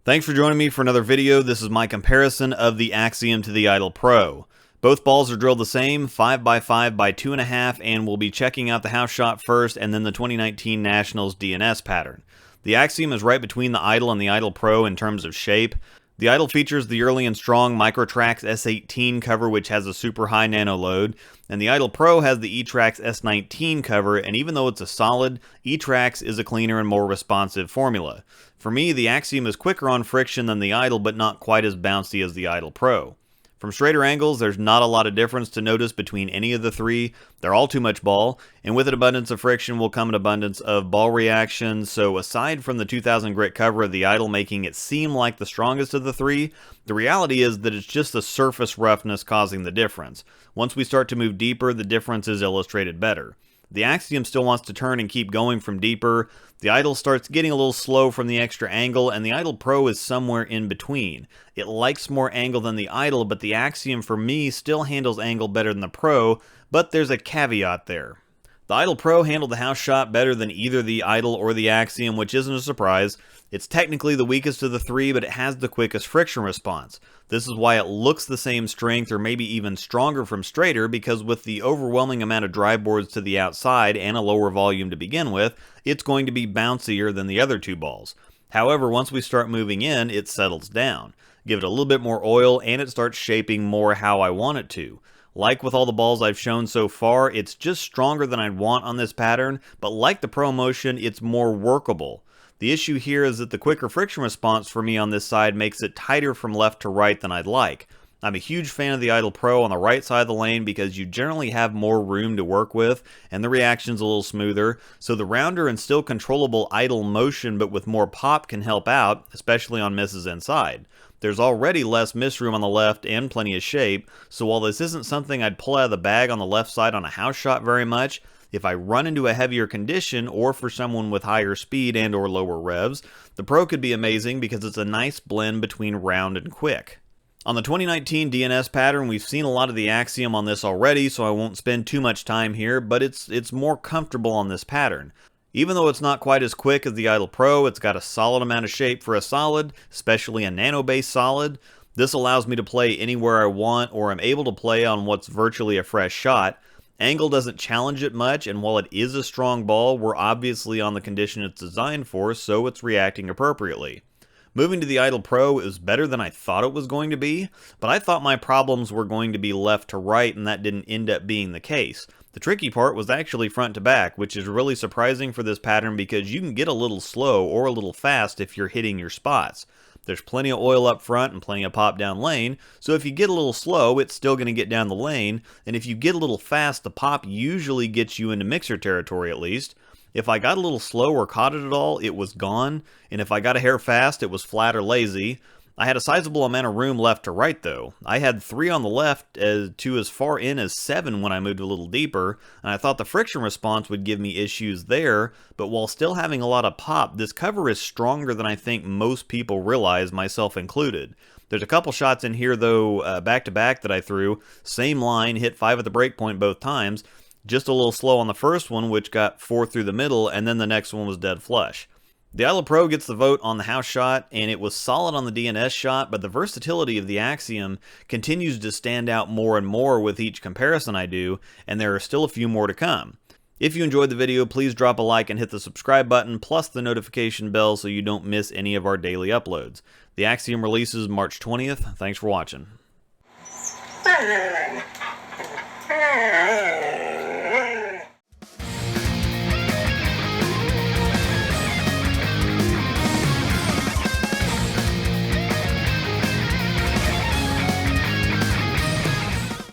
Thanks for joining me for another video. This is my comparison of the Axiom to the Idol Pro. Both balls are drilled the same, 5x5 by 2.5, and we'll be checking out the house shot first and then the 2019 Nationals DNS pattern. The Axiom is right between the Idol and the Idol Pro in terms of shape. The Idol features the early and strong Microtrax S18 cover, which has a super high nano load, and the Idol Pro has the E-Trax S19 cover, and even though it's a solid, E-Trax is a cleaner and more responsive formula. For me, the Axiom is quicker on friction than the Idol, but not quite as bouncy as the Idol Pro. From straighter angles, there's not a lot of difference to notice between any of the three. They're all too much ball, and with an abundance of friction will come an abundance of ball reaction, so aside from the 2000 grit cover of the Idol making it seem like the strongest of the three, the reality is that it's just the surface roughness causing the difference. Once we start to move deeper, the difference is illustrated better. The Axiom still wants to turn and keep going from deeper. The Idol starts getting a little slow from the extra angle, and the Idol Pro is somewhere in between. It likes more angle than the Idol, but the Axiom for me still handles angle better than the Pro, but there's a caveat there. The Idol Pro handled the house shot better than either the Idol or the Axiom, which isn't a surprise. It's technically the weakest of the three, but it has the quickest friction response. This is why it looks the same strength or maybe even stronger from straighter, because with the overwhelming amount of drive boards to the outside and a lower volume to begin with, it's going to be bouncier than the other two balls. However, once we start moving in, it settles down. Give it a little bit more oil and it starts shaping more how I want it to. Like with all the balls I've shown so far, it's just stronger than I'd want on this pattern, but like the Pro Motion, it's more workable. The issue here is that the quicker friction response for me on this side makes it tighter from left to right than I'd like. I'm a huge fan of the Idol Pro on the right side of the lane because you generally have more room to work with and the reaction's a little smoother, so the rounder and still controllable Idol motion but with more pop can help out, especially on misses inside. There's already less miss room on the left and plenty of shape, so while this isn't something I'd pull out of the bag on the left side on a house shot very much, if I run into a heavier condition or for someone with higher speed and or lower revs, the Pro could be amazing because it's a nice blend between round and quick. On the 2019 DNS pattern, we've seen a lot of the Axiom on this already, so I won't spend too much time here, but it's more comfortable on this pattern. Even though it's not quite as quick as the Idol Pro, it's got a solid amount of shape for a solid, especially a nano-based solid. This allows me to play anywhere I want, or I'm able to play on what's virtually a fresh shot. Angle doesn't challenge it much, and while it is a strong ball, we're obviously on the condition it's designed for, so it's reacting appropriately. Moving to the Idol Pro, it was better than I thought it was going to be, but I thought my problems were going to be left to right, and that didn't end up being the case. The tricky part was actually front to back, which is really surprising for this pattern because you can get a little slow or a little fast if you're hitting your spots. There's plenty of oil up front and plenty of pop down lane, so if you get a little slow, it's still going to get down the lane, and if you get a little fast, the pop usually gets you into mixer territory at least. If I got a little slow or caught it at all, it was gone, and if I got a hair fast, it was flat or lazy. I had a sizable amount of room left to right though. I had 3 on the left to as far in as 7 when I moved a little deeper, and I thought the friction response would give me issues there, but while still having a lot of pop, this cover is stronger than I think most people realize, myself included. There's a couple shots in here though, back to back that I threw, same line, hit 5 at the break point both times, just a little slow on the first one, which got 4 through the middle, and then the next one was dead flush. The Idol Pro gets the vote on the house shot, and it was solid on the DNS shot, but the versatility of the Axiom continues to stand out more and more with each comparison I do, and there are still a few more to come. If you enjoyed the video, please drop a like and hit the subscribe button, plus the notification bell so you don't miss any of our daily uploads. The Axiom releases March 20th. Thanks for watching.